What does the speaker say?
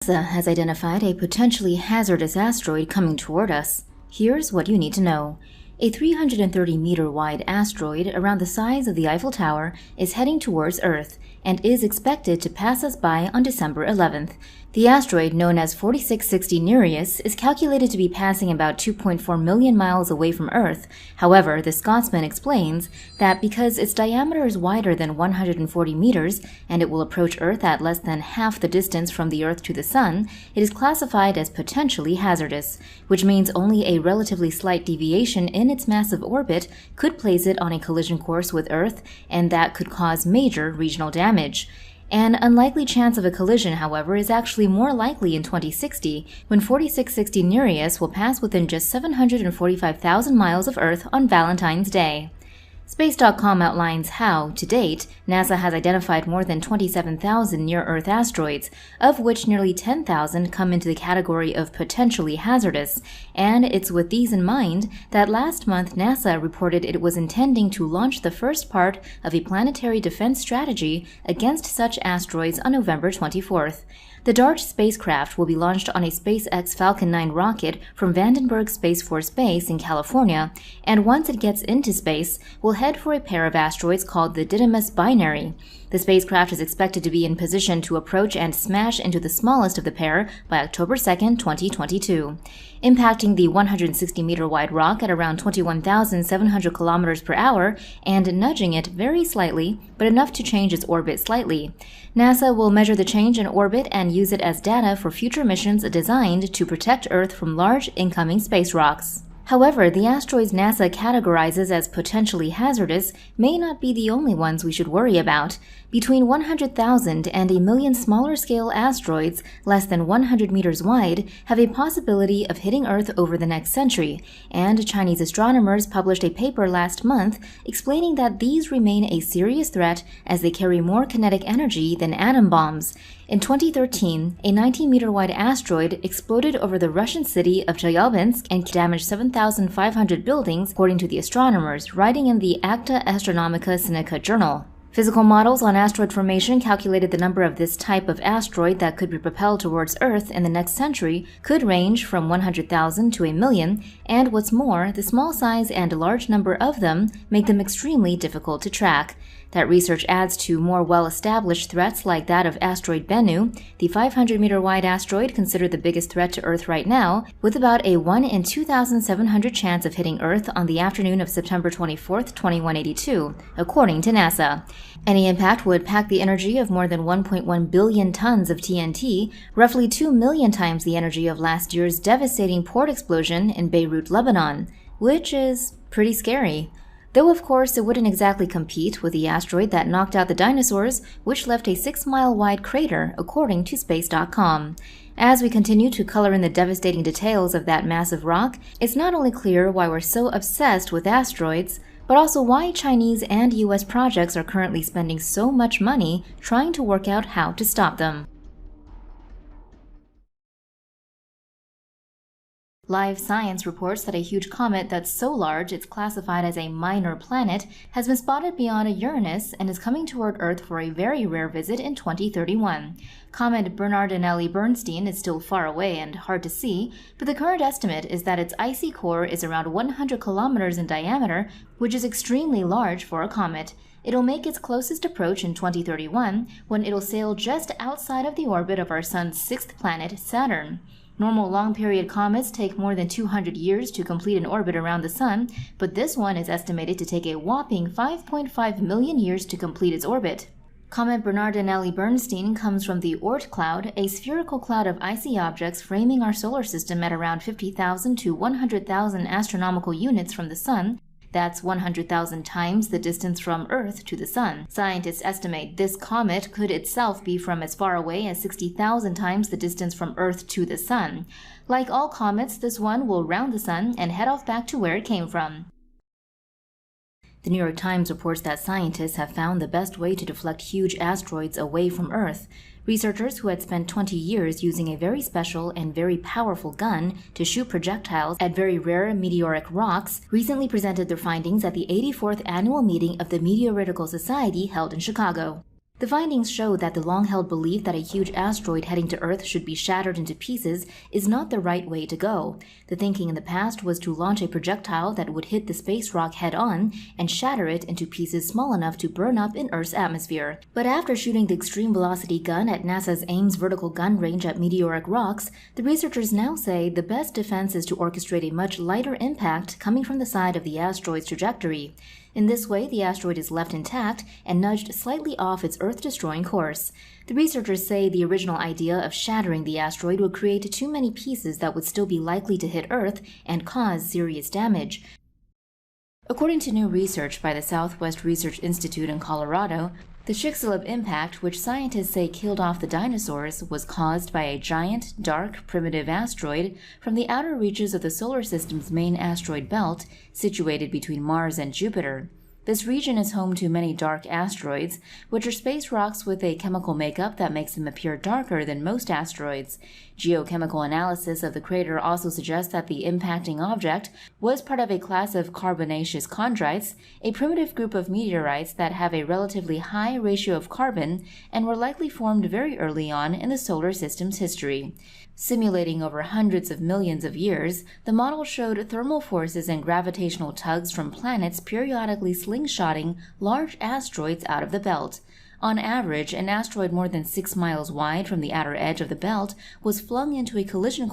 NASA has identified a potentially hazardous asteroid coming toward us. Here's what you need to know. A 330-meter-wide asteroid around the size of the Eiffel Tower is heading towards Earth and is expected to pass us by on December 11th. The asteroid, known as 4660 Nereus, is calculated to be passing about 2.4 million miles away from Earth. However, the Scotsman explains that because its diameter is wider than 140 meters and it will approach Earth at less than half the distance from the Earth to the Sun, it is classified as potentially hazardous, which means only a relatively slight deviation in its massive orbit could place it on a collision course with Earth, and that could cause major regional damage. An unlikely chance of a collision, however, is actually more likely in 2060, when 4660 Nereus will pass within just 745,000 miles of Earth on Valentine's Day. Space.com outlines how, to date, NASA has identified more than 27,000 near-Earth asteroids, of which nearly 10,000 come into the category of potentially hazardous, and it's with these in mind that last month NASA reported it was intending to launch the first part of a planetary defense strategy against such asteroids on November 24th. The DART spacecraft will be launched on a SpaceX Falcon 9 rocket from Vandenberg Space Force Base in California, and once it gets into space, will head for a pair of asteroids called the Didymus Binary. The spacecraft is expected to be in position to approach and smash into the smallest of the pair by October 2, 2022, impacting the 160-meter-wide rock at around 21,700 kilometers per hour and nudging it very slightly, but enough to change its orbit slightly. NASA will measure the change in orbit and use it as data for future missions designed to protect Earth from large incoming space rocks. However, the asteroids NASA categorizes as potentially hazardous may not be the only ones we should worry about. Between 100,000 and a million smaller-scale asteroids, less than 100 meters wide, have a possibility of hitting Earth over the next century, and Chinese astronomers published a paper last month explaining that these remain a serious threat as they carry more kinetic energy than atom bombs. In 2013, a 19-meter-wide asteroid exploded over the Russian city of Chelyabinsk and damaged 7,500 buildings, according to the astronomers, writing in the Acta Astronomica Sinica journal. Physical models on asteroid formation calculated the number of this type of asteroid that could be propelled towards Earth in the next century could range from 100,000 to a million, and what's more, the small size and large number of them make them extremely difficult to track. That research adds to more well-established threats like that of asteroid Bennu, the 500-meter-wide asteroid considered the biggest threat to Earth right now, with about a 1 in 2,700 chance of hitting Earth on the afternoon of September 24, 2182, according to NASA. Any impact would pack the energy of more than 1.1 billion tons of TNT, roughly 2 million times the energy of last year's devastating port explosion in Beirut, Lebanon, which is pretty scary. Though, of course, it wouldn't exactly compete with the asteroid that knocked out the dinosaurs, which left a 6-mile-wide crater, according to Space.com. As we continue to color in the devastating details of that massive rock, it's not only clear why we're so obsessed with asteroids, but also why Chinese and US projects are currently spending so much money trying to work out how to stop them. Live Science reports that a huge comet that's so large it's classified as a minor planet has been spotted beyond Uranus and is coming toward Earth for a very rare visit in 2031. Comet Bernardinelli-Bernstein is still far away and hard to see, but the current estimate is that its icy core is around 100 kilometers in diameter, which is extremely large for a comet. It'll make its closest approach in 2031, when it'll sail just outside of the orbit of our Sun's sixth planet, Saturn. Normal long-period comets take more than 200 years to complete an orbit around the Sun, but this one is estimated to take a whopping 5.5 million years to complete its orbit. Comet Bernardinelli-Bernstein comes from the Oort cloud, a spherical cloud of icy objects framing our solar system at around 50,000 to 100,000 astronomical units from the Sun. That's 100,000 times the distance from Earth to the Sun. Scientists estimate this comet could itself be from as far away as 60,000 times the distance from Earth to the Sun. Like all comets, this one will round the Sun and head off back to where it came from. The New York Times reports that scientists have found the best way to deflect huge asteroids away from Earth. Researchers who had spent 20 years using a very special and very powerful gun to shoot projectiles at very rare meteoric rocks recently presented their findings at the 84th annual meeting of the Meteoritical Society held in Chicago. The findings show that the long-held belief that a huge asteroid heading to Earth should be shattered into pieces is not the right way to go. The thinking in the past was to launch a projectile that would hit the space rock head-on and shatter it into pieces small enough to burn up in Earth's atmosphere. But after shooting the extreme velocity gun at NASA's Ames vertical gun range at meteoric rocks, the researchers now say the best defense is to orchestrate a much lighter impact coming from the side of the asteroid's trajectory. In this way, the asteroid is left intact and nudged slightly off its Earth-destroying course. The researchers say the original idea of shattering the asteroid would create too many pieces that would still be likely to hit Earth and cause serious damage. According to new research by the Southwest Research Institute in Colorado, the Chicxulub impact, which scientists say killed off the dinosaurs, was caused by a giant, dark, primitive asteroid from the outer reaches of the solar system's main asteroid belt, situated between Mars and Jupiter. This region is home to many dark asteroids, which are space rocks with a chemical makeup that makes them appear darker than most asteroids. Geochemical analysis of the crater also suggests that the impacting object was part of a class of carbonaceous chondrites, a primitive group of meteorites that have a relatively high ratio of carbon and were likely formed very early on in the solar system's history. Simulating over hundreds of millions of years, the model showed thermal forces and gravitational tugs from planets periodically slingshotting large asteroids out of the belt. On average, an asteroid more than 6 miles wide from the outer edge of the belt was flung into a collision